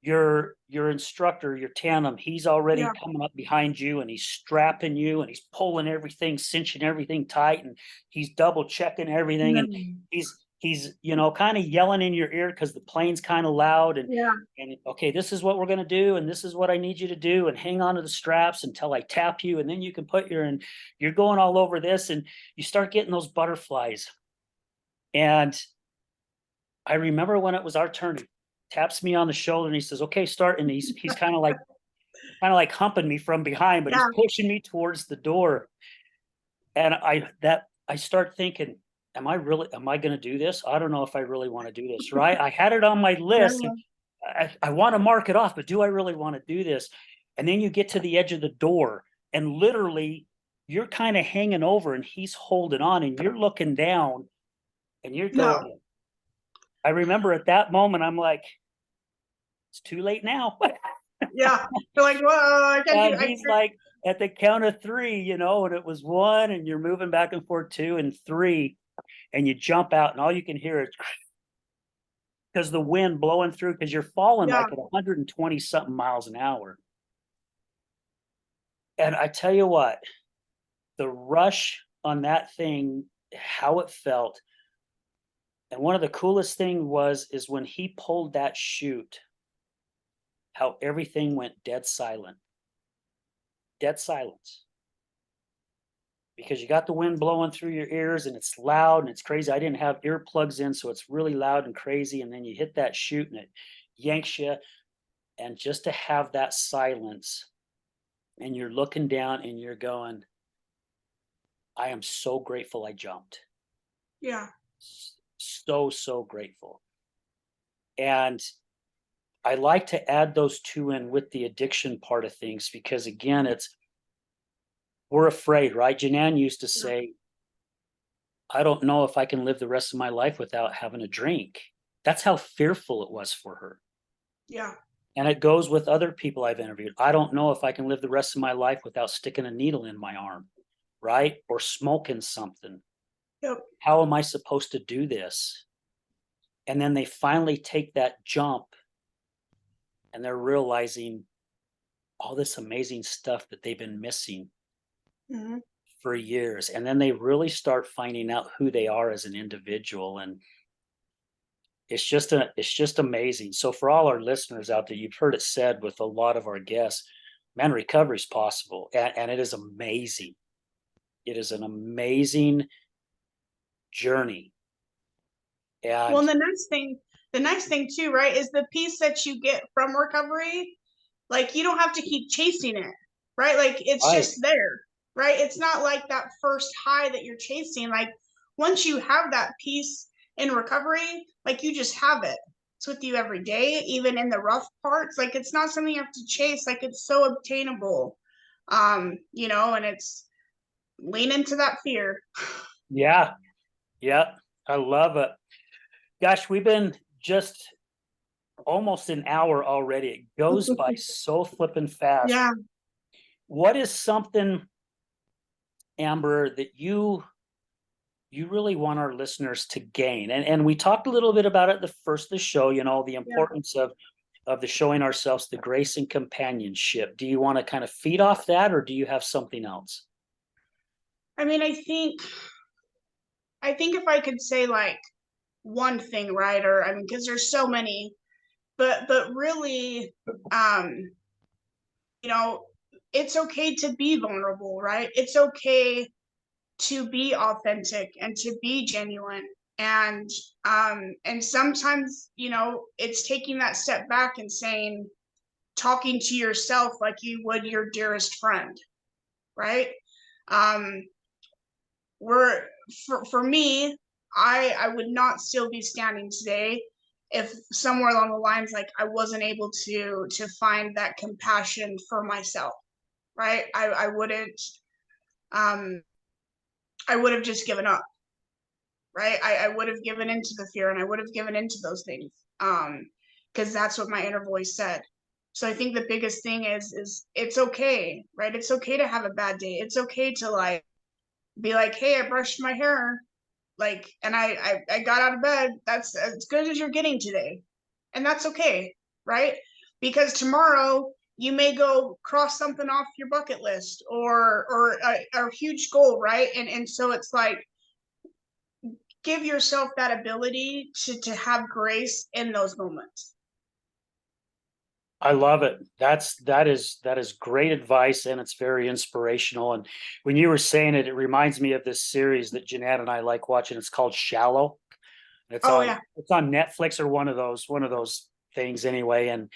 your instructor, your tandem, he's already Yeah. coming up behind you and he's strapping you and he's pulling everything, cinching everything tight, and he's double checking everything, No. and he's you know kind of yelling in your ear because the plane's kind of loud, Yeah. and okay, this is what we're going to do and this is what I need you to do, and hang on to the straps until I tap you, and then you can put your, and you're going all over this, and you start getting those butterflies. And I remember when it was our turn, he taps me on the shoulder and he says, okay, start, and he's kind of like humping me from behind, but he's Yeah. pushing me towards the door. And I start thinking, am I gonna do this? I don't know if I really want to do this, right? I had it on my list and Yeah. I want to mark it off, but do I really want to do this? And then you get to the edge of the door, and literally you're kind of hanging over and he's holding on and you're looking down and you're No. going, I remember at that moment, I'm like, it's too late now. Yeah. You're like, "Whoa, I can't do And I he's can't." like, at the count of 3, and it was 1, and you're moving back and forth, 2 and 3, and you jump out, and all you can hear is because the wind blowing through, because you're falling Yeah. like at 120 something miles an hour. And I tell you what, the rush on that thing, how it felt, and one of the coolest thing is when he pulled that chute, how everything went dead silent. Dead silence. Because you got the wind blowing through your ears and it's loud and it's crazy. I didn't have earplugs in, so it's really loud and crazy. And then you hit that chute and it yanks you. And just to have that silence, and you're looking down and you're going, I am so grateful I jumped. Yeah. So, so grateful. And I like to add those two in with the addiction part of things because, again, we're afraid, right? Janan used to Yeah. say, I don't know if I can live the rest of my life without having a drink. That's how fearful it was for her. Yeah. And it goes with other people I've interviewed. I don't know if I can live the rest of my life without sticking a needle in my arm, right? Or smoking something. Yep. How am I supposed to do this? And then they finally take that jump and they're realizing all this amazing stuff that they've been missing Mhm. for years. And then they really start finding out who they are as an individual. And it's just amazing. So for all our listeners out there, you've heard it said with a lot of our guests, man, recovery is possible, and it is amazing. It is an amazing journey. Well, And and the nice thing too, right, is the peace that you get from recovery. Like, you don't have to keep chasing it, right? Like, it's right, just there, right? It's not like that first high that you're chasing. Like, once you have that peace in recovery, like you just have it. It's with you every day, even in the rough parts. Like it's not something you have to chase. Like it's so obtainable. And it's lean into that fear. Yeah. Yeah. I love it. Gosh, we've been just almost an hour already. It goes by so flippin' fast. Yeah. What is something, Amber, that you really want our listeners to gain? And we talked a little bit about it the first of the show, the Yeah. importance of the showing ourselves the grace and companionship. Do you want to kind of feed off that, or do you have something else? I mean, I think if I could say like one thing, right? Or I mean, because there's so many, but really, you know, it's okay to be vulnerable, right? It's okay to be authentic and to be genuine. And sometimes, it's taking that step back and saying, talking to yourself like you would your dearest friend, right? Um, we're for me, I would not still be standing today if somewhere along the lines like I wasn't able to find that compassion for myself, right? Um I would have just given up, right? I would have given into the fear and I would have given into those things. Because that's what my inner voice said. So I think the biggest thing is it's okay, right? It's okay to have a bad day. It's okay to like be like, hey, I brushed my hair, like, and I got out of bed. That's as good as you're getting today, and that's okay, right? Because tomorrow you may go cross something off your bucket list or a huge goal, right? And so it's like give yourself that ability to have grace in those moments. I love it. That is great advice, and it's very inspirational. And when you were saying it, it reminds me of this series that Jeanette and I like watching. It's called Shallow. It's Oh on yeah. it's on Netflix or one of those things anyway. And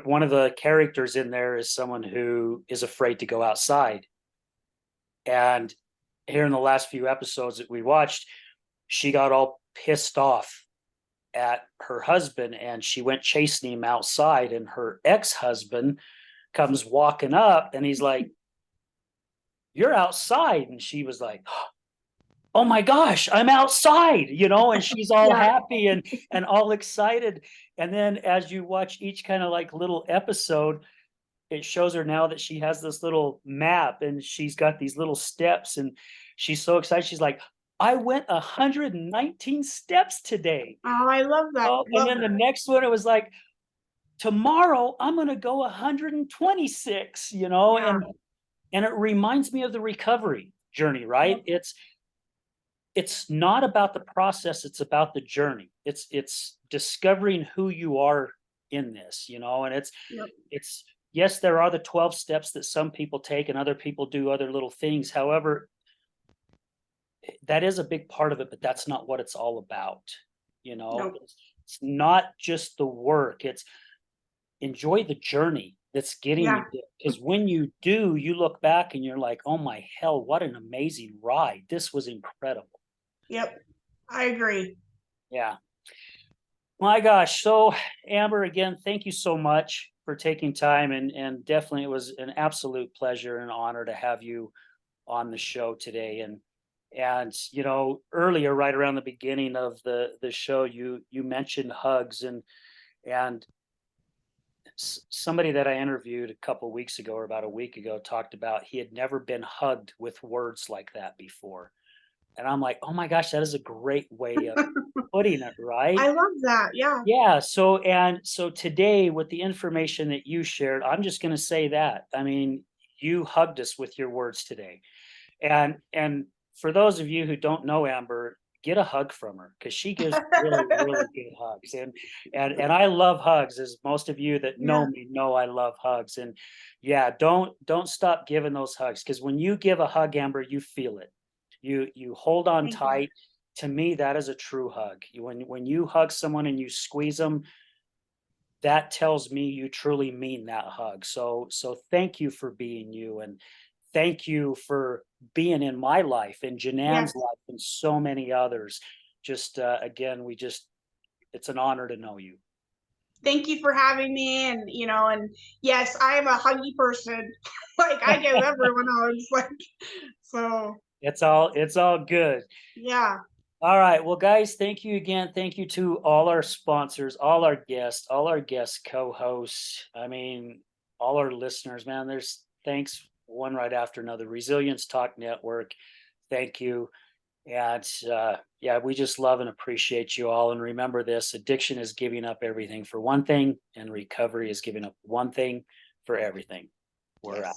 one of the characters in there is someone who is afraid to go outside. And here in the last few episodes that we watched, she got all pissed off at her husband and she went chasing him outside, and her ex-husband comes walking up and he's like, "You're outside." And she was like, "Oh my gosh, I'm outside," and she's all Yeah. happy and all excited. And then as you watch each kind of like little episode, it shows her now that she has this little map and she's got these little steps, and she's so excited. She's like, "I went 119 steps today." Oh, I love that. Oh, and Love then the that. next one, it was like, "Tomorrow I'm going to go 126, Yeah. and it reminds me of the recovery journey, right? It's not about the process, it's about the journey. It's discovering who you are in this, and Yep. it's yes, there are the 12 steps that some people take and other people do other little things. However, that is a big part of it, but that's not what it's all about. Nope. It's not just the work, it's enjoy the journey that's getting Yeah. you there. Because when you do, you look back and you're like, "Oh my hell, what an amazing ride. This was incredible." Yep. I agree. Yeah. My gosh. So, Amber, again, thank you so much for taking time, and definitely it was an absolute pleasure and honor to have you on the show today. And earlier, right around the beginning of the show, you mentioned hugs, and somebody that I interviewed a couple weeks ago or about a week ago talked about he had never been hugged with words like that before. And I'm like, "Oh my gosh, that is a great way of putting it, right?" I love that. Yeah. Yeah. So today, with the information that you shared, I'm just going to say that. I mean, you hugged us with your words today. And for those of you who don't know Amber, get a hug from her because she gives really, really good hugs. And I love hugs, as most of you that know Yeah. me know I love hugs. And yeah, don't stop giving those hugs, because when you give a hug, Amber, you feel it. You hold on Thank you. tight. To me, that is a true hug. When you hug someone and you squeeze them, that tells me you truly mean that hug. So thank you for being you, and thank you for being in my life and Janan's Yes. life and so many others. just again, it's an honor to know you. Thank you for having me. And, and yes, I am a huggy person. Like I give everyone hugs. Like, so It's all good. yeah. All right. Well, guys, thank you again. Thank you to all our sponsors, all our guest co-hosts. I mean, all our listeners, man. There's thanks one right after another. Resilience Talk Network. Thank you. And yeah, we just love and appreciate you all. And remember this: addiction is giving up everything for one thing, and recovery is giving up one thing for everything. We're Yes. out.